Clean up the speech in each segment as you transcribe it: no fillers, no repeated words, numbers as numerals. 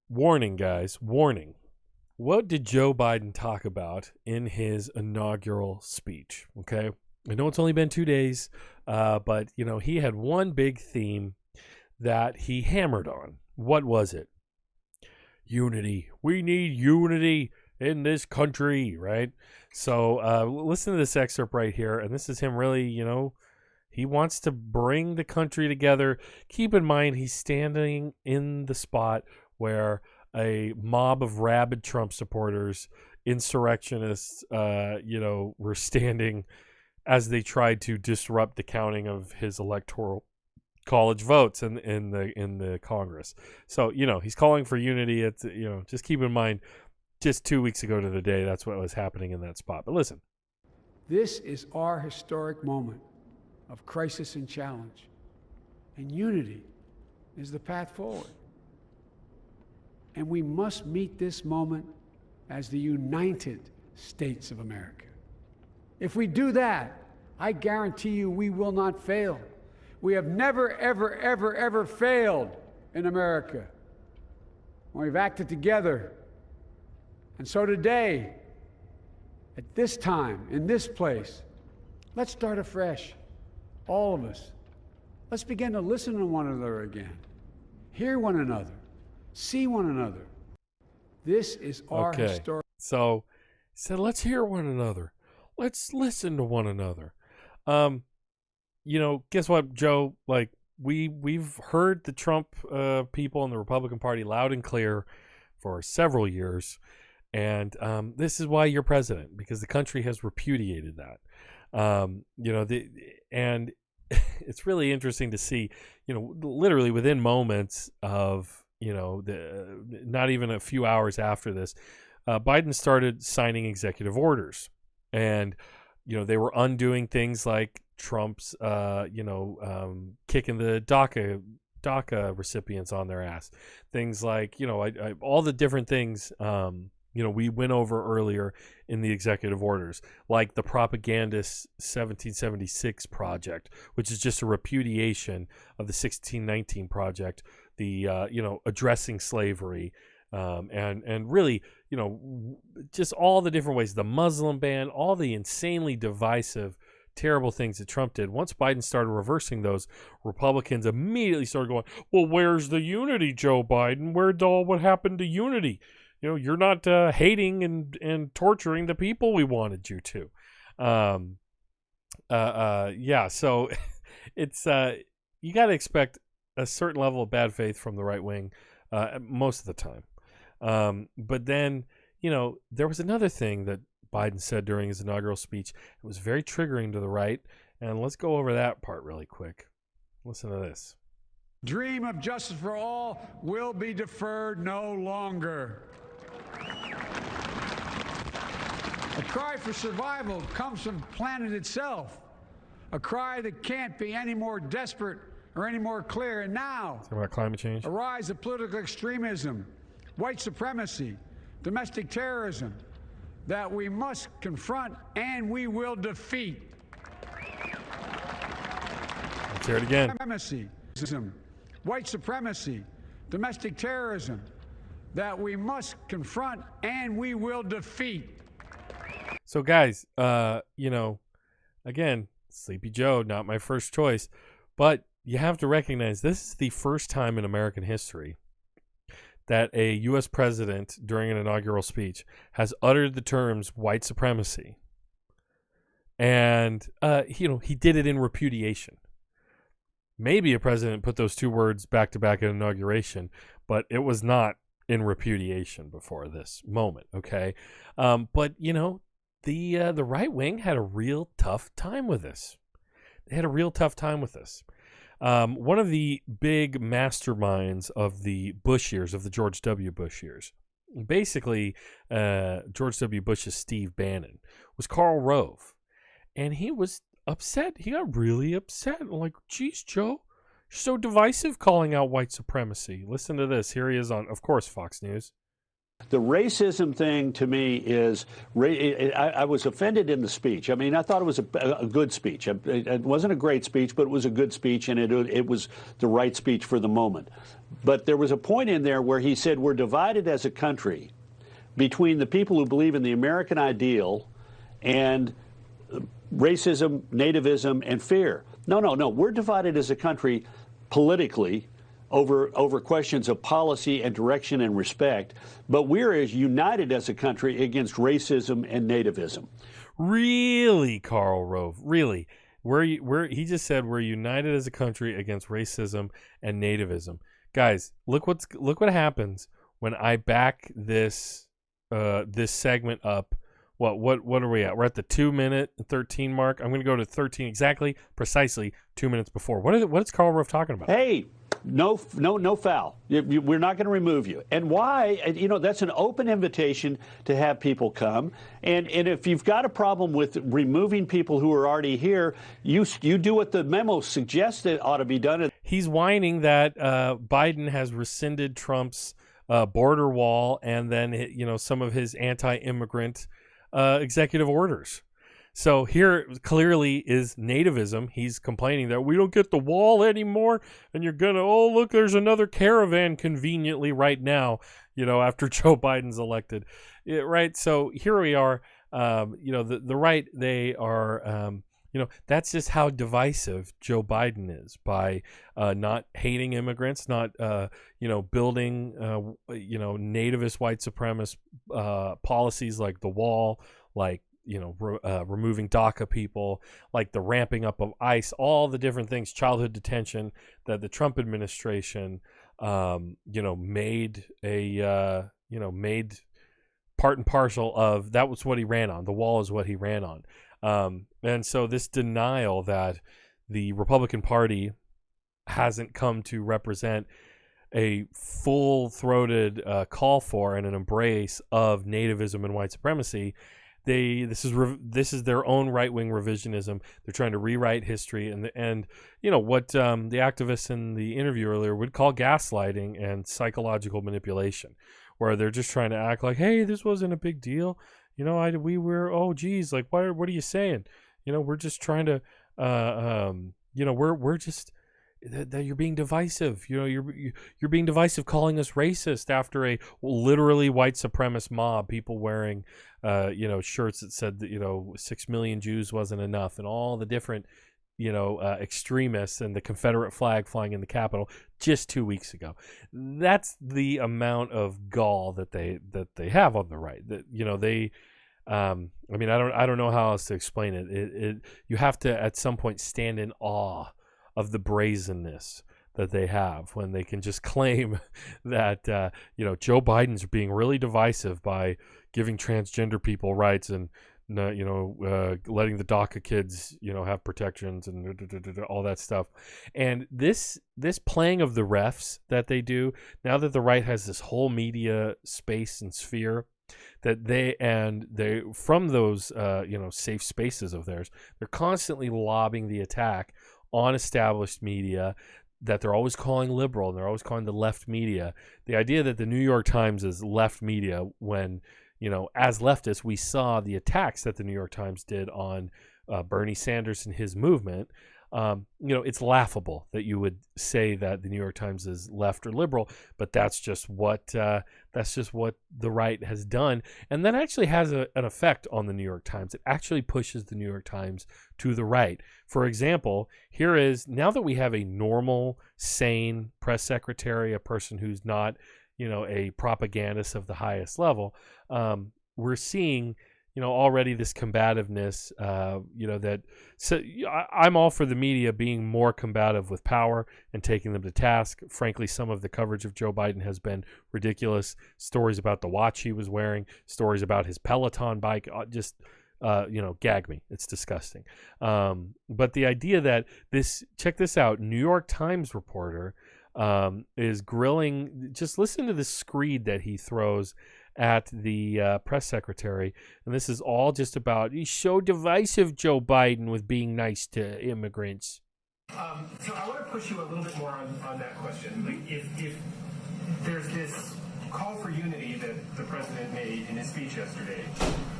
Warning, guys, warning. What did Joe Biden talk about in his inaugural speech? Okay. I know it's only been 2 days, but, he had one big theme that he hammered on. What was it? Unity. We need unity in this country, right? So listen to this excerpt right here. And this is him really, he wants to bring the country together. Keep in mind, he's standing in the spot where a mob of rabid Trump supporters, insurrectionists, were standing as they tried to disrupt the counting of his electoral college votes in the Congress. So, he's calling for unity. It's, just keep in mind, just 2 weeks ago to the day, that's what was happening in that spot. But listen. This is our historic moment of crisis and challenge. And unity is the path forward. And we must meet this moment as the United States of America. If we do that, I guarantee you we will not fail. We have never, ever, ever, ever failed in America when we've acted together. And so today, at this time, in this place, let's start afresh. All of us. Let's begin to listen to one another again. Hear one another. See one another. This is our historic. So he said, let's hear one another. Let's listen to one another. Guess what, Joe? Like we've heard the Trump people in the Republican Party loud and clear for several years. And this is why you're president, because the country has repudiated that. And it's really interesting to see, literally within moments of, not even a few hours after this, Biden started signing executive orders, and, they were undoing things like Trump's, kicking the DACA recipients on their ass. Things like, all the different things, we went over earlier in the executive orders, like the propagandist 1776 project, which is just a repudiation of the 1619 project, the, addressing slavery, and really, just all the different ways, the Muslim ban, all the insanely divisive, terrible things that Trump did. Once Biden started reversing those, Republicans immediately started going, well, where's the unity, Joe Biden? What happened to unity? You're not hating and torturing the people we wanted you to. So it's you got to expect a certain level of bad faith from the right wing most of the time. But then, there was another thing that Biden said during his inaugural speech. It was very triggering to the right. And let's go over that part really quick. Listen to this. Dream of justice for all will be deferred no longer. A cry for survival comes from the planet itself. A cry that can't be any more desperate or any more clear. And now, talking about climate change, a rise of political extremism, white supremacy, domestic terrorism that we must confront and we will defeat. Let's hear it again. White supremacy, domestic terrorism that we must confront and we will defeat. So guys, again, Sleepy Joe, not my first choice, but you have to recognize this is the first time in American history that a U.S. president during an inaugural speech has uttered the terms white supremacy. And, he did it in repudiation. Maybe a president put those two words back to back at inauguration, but it was not in repudiation before this moment. Okay. But the right wing had a real tough time with this. They had a real tough time with this. One of the big masterminds of the Bush years, of the George W. Bush years, basically George W. Bush's Steve Bannon, was Karl Rove. And he was upset. He got really upset. Like, geez, Joe, you're so divisive calling out white supremacy. Listen to this. Here he is on, of course, Fox News. The racism thing to me is, I was offended in the speech. I mean, I thought it was a good speech. It wasn't a great speech, but it was a good speech, and it was the right speech for the moment. But there was a point in there where he said we're divided as a country between the people who believe in the American ideal and racism, nativism, and fear. No. We're divided as a country politically over questions of policy and direction and respect, but we're as united as a country against racism and nativism. Really, Karl Rove, really. He just said we're united as a country against racism and nativism. Guys, look what happens when I back this segment up. What are we at? We're at the 2-minute 13 mark. I'm going to go to 13 precisely 2 minutes before. What is Karl Rove talking about? Hey, no foul. We're not going to remove you. And why? That's an open invitation to have people come. And if you've got a problem with removing people who are already here, you do what the memo suggests that ought to be done. He's whining that Biden has rescinded Trump's border wall and then some of his anti-immigrant executive orders. So here clearly is nativism. He's complaining that we don't get the wall anymore, and you're gonna, oh look, there's another caravan conveniently right now, after Joe Biden's elected, right? So here we are. The right, they are, that's just how divisive Joe Biden is by not hating immigrants, not building nativist white supremacist policies like the wall, like removing DACA people, like the ramping up of ICE, all the different things, childhood detention that the Trump administration, made part and parcel of. That was what he ran on. The wall is what he ran on. And so this denial that the Republican Party hasn't come to represent a full-throated call for and an embrace of nativism and white supremacy. This is their own right-wing revisionism. They're trying to rewrite history, and what the activists in the interview earlier would call gaslighting and psychological manipulation, where they're just trying to act like, hey, this wasn't a big deal. We were, oh geez, like what are you saying? We're just trying to, we're just that you're being divisive. You're being divisive, calling us racist after a literally white supremacist mob, people wearing shirts that said that 6 million Jews wasn't enough, and all the different extremists and the Confederate flag flying in the Capitol just 2 weeks ago. That's the amount of gall that they have on the right. That they. I don't know how else to explain it. You have to at some point stand in awe of the brazenness that they have when they can just claim that Joe Biden's being really divisive by giving transgender people rights and letting the DACA kids have protections and all that stuff. And this playing of the refs that they do now that the right has this whole media space and sphere, that they from those safe spaces of theirs, they're constantly lobbing the attack on established media that they're always calling liberal, and they're always calling the left media. The idea that the New York Times is left media, when as leftists we saw the attacks that the New York Times did on Bernie Sanders and his movement. It's laughable that you would say that the New York Times is left or liberal, but that's just what the right has done, and that actually has an effect on the New York Times. It actually pushes the New York Times to the right. For example, here is, now that we have a normal, sane press secretary, a person who's not a propagandist of the highest level, we're seeing already this combativeness, I'm all for the media being more combative with power and taking them to task. Frankly, some of the coverage of Joe Biden has been ridiculous. Stories about the watch he was wearing, stories about his Peloton bike, just, gag me. It's disgusting. But the idea that check this out, New York Times reporter is grilling, just listen to the screed that he throws at the press secretary, and this is all just about, he's so divisive, Joe Biden, with being nice to immigrants. So I want to push you a little bit more on that question. Like, if there's this call for unity that the president made in his speech yesterday,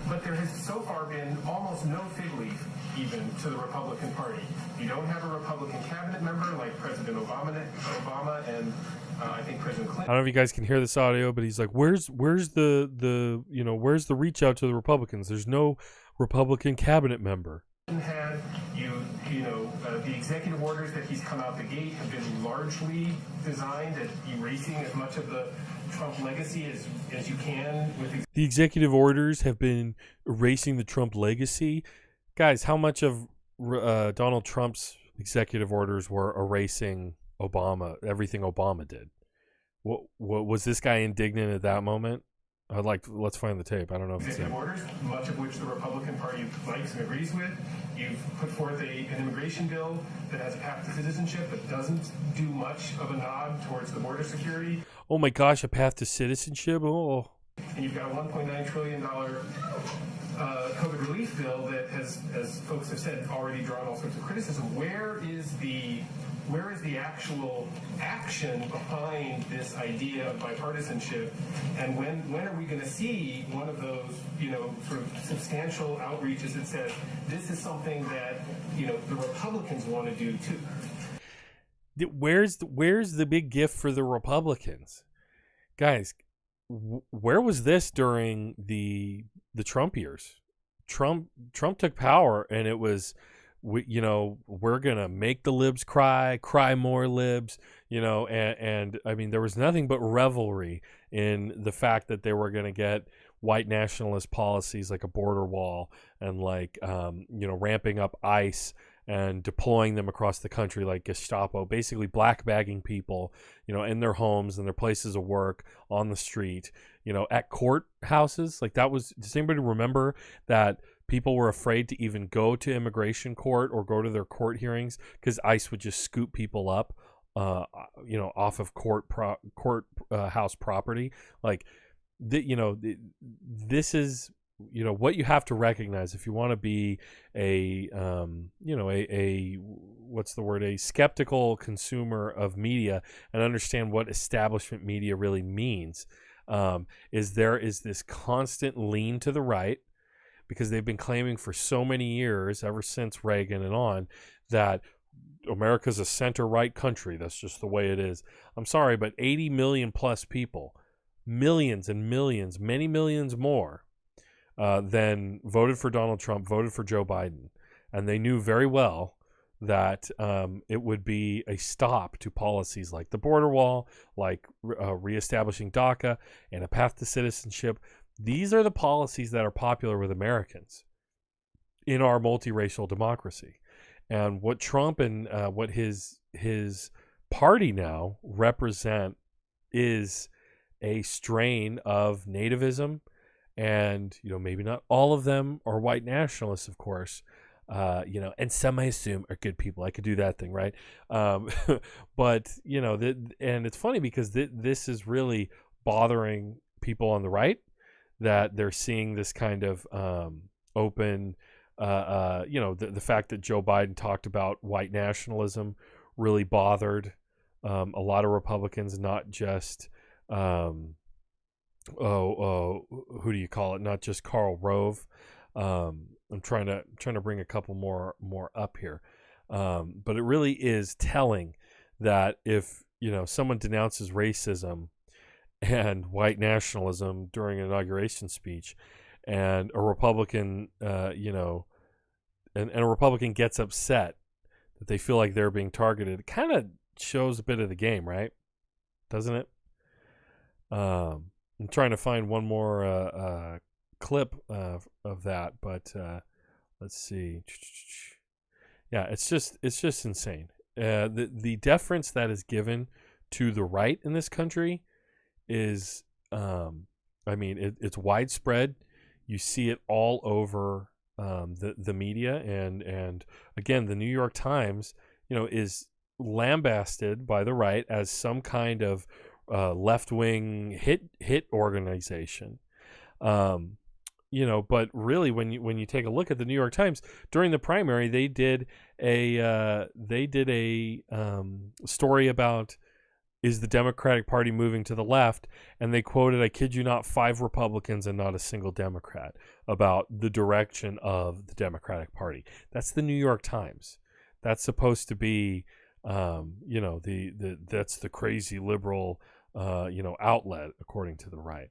but there has so far been almost no fig leaf even to the Republican Party. You don't have a Republican cabinet member like President Obama and I think President Clinton. I don't know if you guys can hear this audio, but he's like, where's the where's the reach out to the Republicans? There's no Republican cabinet member. Had the executive orders that he's come out the gate have been largely designed at erasing as much of the Trump legacy as you can. The executive orders have been erasing the Trump legacy. Guys, how much of Donald Trump's executive orders were erasing everything Obama did? What was this guy indignant at that moment? Let's find the tape. I don't know if it's executive orders, much of which the Republican Party likes and agrees with. You've put forth an immigration bill that has a path to citizenship but doesn't do much of a nod towards the border security. Oh my gosh, a path to citizenship? Oh. And you've got a $1.9 trillion COVID relief bill that has, as folks have said, already drawn all sorts of criticism. Where is the actual action behind this idea of bipartisanship, and when are we going to see one of those sort of substantial outreaches that says this is something that the Republicans want to do too? Where's the big gift for the Republicans, guys? Where was this during the Trump years? Trump took power, and it was, we're gonna make the libs cry more libs, and I mean, there was nothing but revelry in the fact that they were gonna get white nationalist policies like a border wall and ramping up ICE and deploying them across the country like Gestapo, basically black bagging people, in their homes and their places of work, on the street, at courthouses. Like that was, does anybody remember that people were afraid to even go to immigration court or go to their court hearings because ICE would just scoop people up, off of courthouse property? Like, this is, what you have to recognize if you want to be a skeptical consumer of media and understand what establishment media really means, is there is this constant lean to the right, because they've been claiming for so many years, ever since Reagan and on, that America's a center-right country. That's just the way it is. I'm sorry, but 80 million plus people, millions and millions, many millions more, than voted for Donald Trump, voted for Joe Biden. And they knew very well that it would be a stop to policies like the border wall, like reestablishing DACA and a path to citizenship. These are the policies that are popular with Americans in our multiracial democracy. And what Trump and what his party now represent is a strain of nativism. And, maybe not all of them are white nationalists, of course, and some I assume are good people. I could do that thing, right? But, and it's funny because this is really bothering people on the right, that they're seeing this kind of open, the fact that Joe Biden talked about white nationalism really bothered a lot of Republicans, not just who do you call it? Not just Karl Rove. I'm trying to bring a couple more up here, but it really is telling that if someone denounces racism and white nationalism during an inauguration speech, and a Republican, and a Republican gets upset that they feel like they're being targeted, it kind of shows a bit of the game, right? Doesn't it? I'm trying to find one more clip of that, but let's see. Yeah, it's just insane. The deference that is given to the right in this country is, it's widespread. You see it all over the media, and again, the New York Times, is lambasted by the right as some kind of left-wing hit organization, but really, when you take a look at the New York Times during the primary, they did a story about is the Democratic Party moving to the left, and they quoted, I kid you not, 5 Republicans and not a single Democrat about the direction of the Democratic Party. That's the New York Times. That's supposed to be, that's the crazy liberal, outlet, according to the right.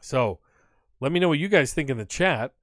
So let me know what you guys think in the chat.